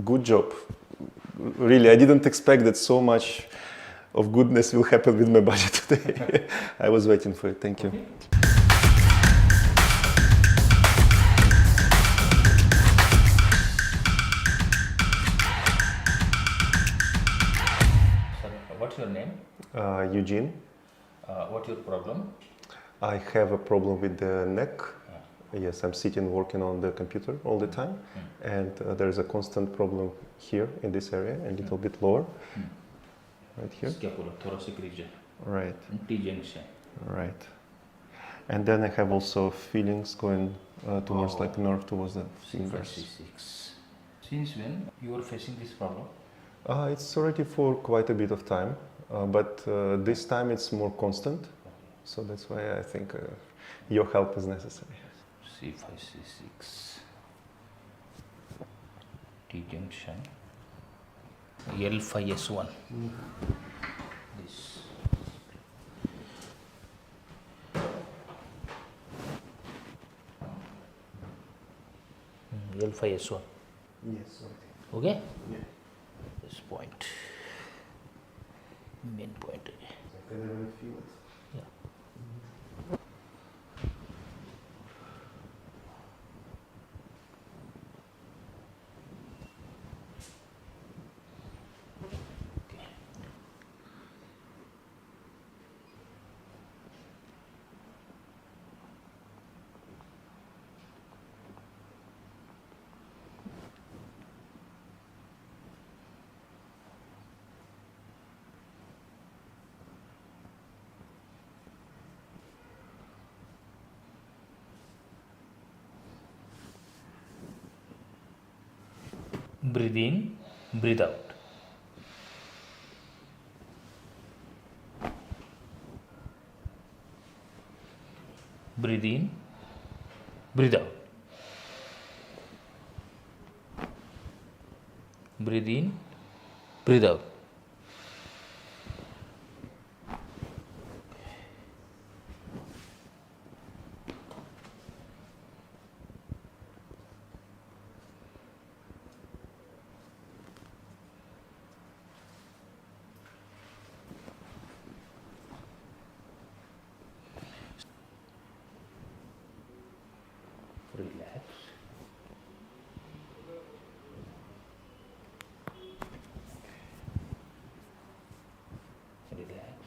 Good job. Really, I didn't expect that so much of goodness will happen with my body today. I was waiting for it. Thank you. Okay. What's your name? Eugene, What's your problem? I have a problem with the neck. Yes, I'm sitting working on the computer all the time, and there's a constant problem here in this area, a little bit lower, right here. Scapula, thoracic region, Right, T-junction. right. And then I have also feelings going towards like nerve towards the fingers. C5, C6. Since when you are facing this problem? It's already for quite a bit of time, but this time it's more constant. So that's why I think your help is necessary. C5, C6. T-junction. L5, S1. This. L5, S1. Yes. Okay? Yeah. This point. Main point. I can even feel it. Yeah. Okay. Breathe in, breathe out. Breathe in, breathe out. Breathe in, breathe out. Relax. Relax.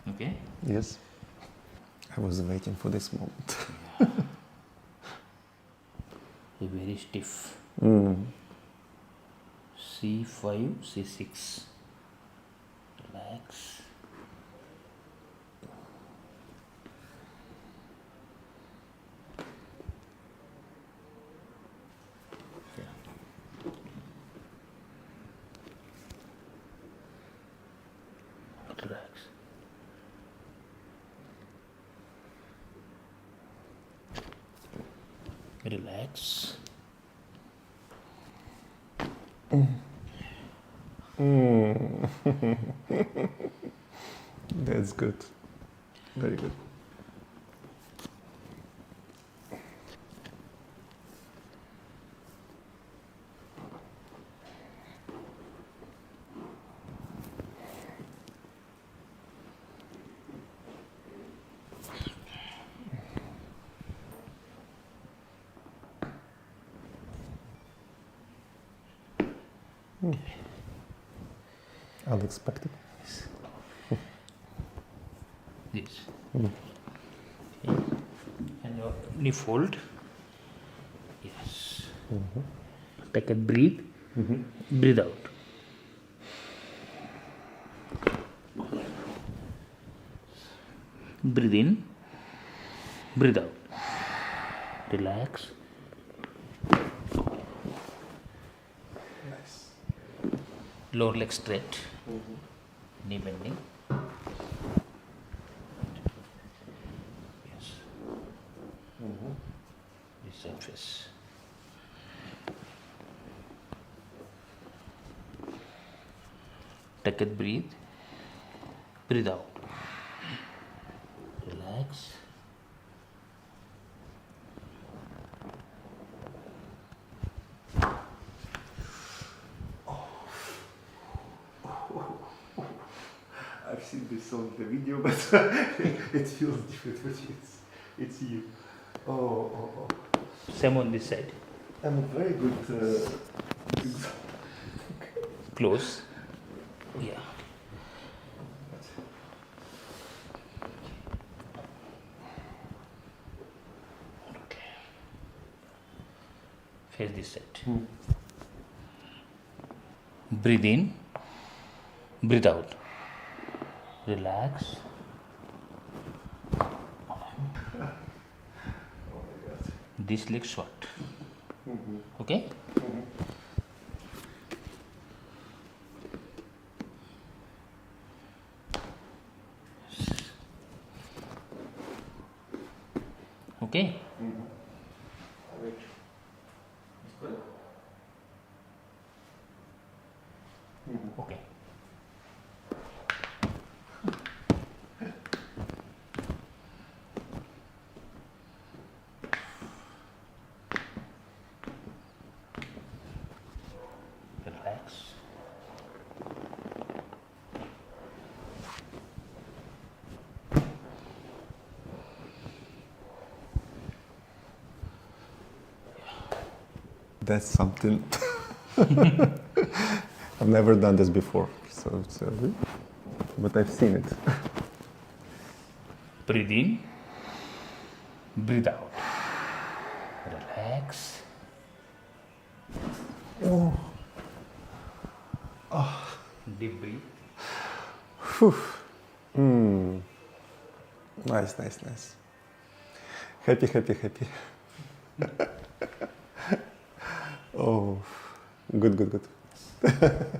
Okay? Yes. I was waiting for this moment. You're very stiff. C5, C6. Relax. Yeah. Relax. Relax. That's good. Very good. Unexpected. This. Okay. And your knee fold. Yes. Take a breathe. Breathe out. Breathe in. Breathe out. Relax. Nice. Lower leg straight. Knee bending. Yes. Same face. Take a breathe. Breathe out. Relax. I've seen this on the video, but it feels different, but it's you. Oh. Same on this side. I'm a very good... Close. Yeah. Okay. Face this side. Breathe in. Breathe out. Relax. This leg short. Okay? Okay? Okay. Relax. That's something. I've never done this before, so but I've seen it. Breathe in. Breathe out. Relax. Deep breathe. Nice. Happy. Oh, good.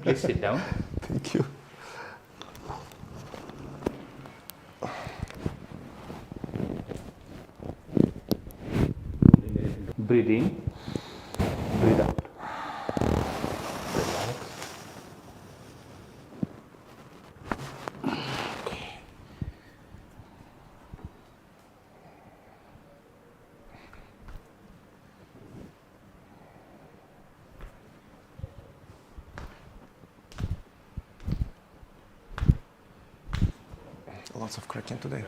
Please sit down. Thank you. Breathe in. Breathe out. Relax. Lots of cracking today.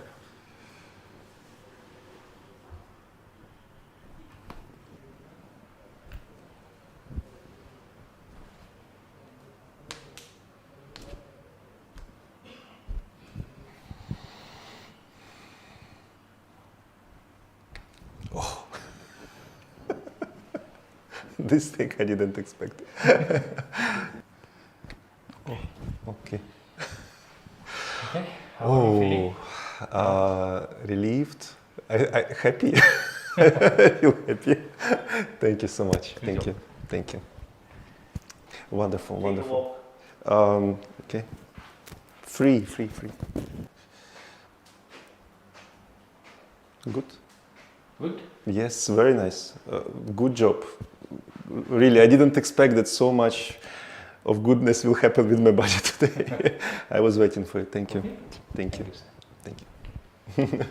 Oh. This thing I didn't expect. Oh, okay. Okay. How are you feeling? Relieved. I happy. I feel happy. Thank you so much. Thank you. Wonderful. Okay. Free. Good. Good. Yes, very nice. Good job. Really, I didn't expect that so much of goodness will happen with my body today. I was waiting for it. Thank you. Okay. Thank you. Thank you, sir. Thank you.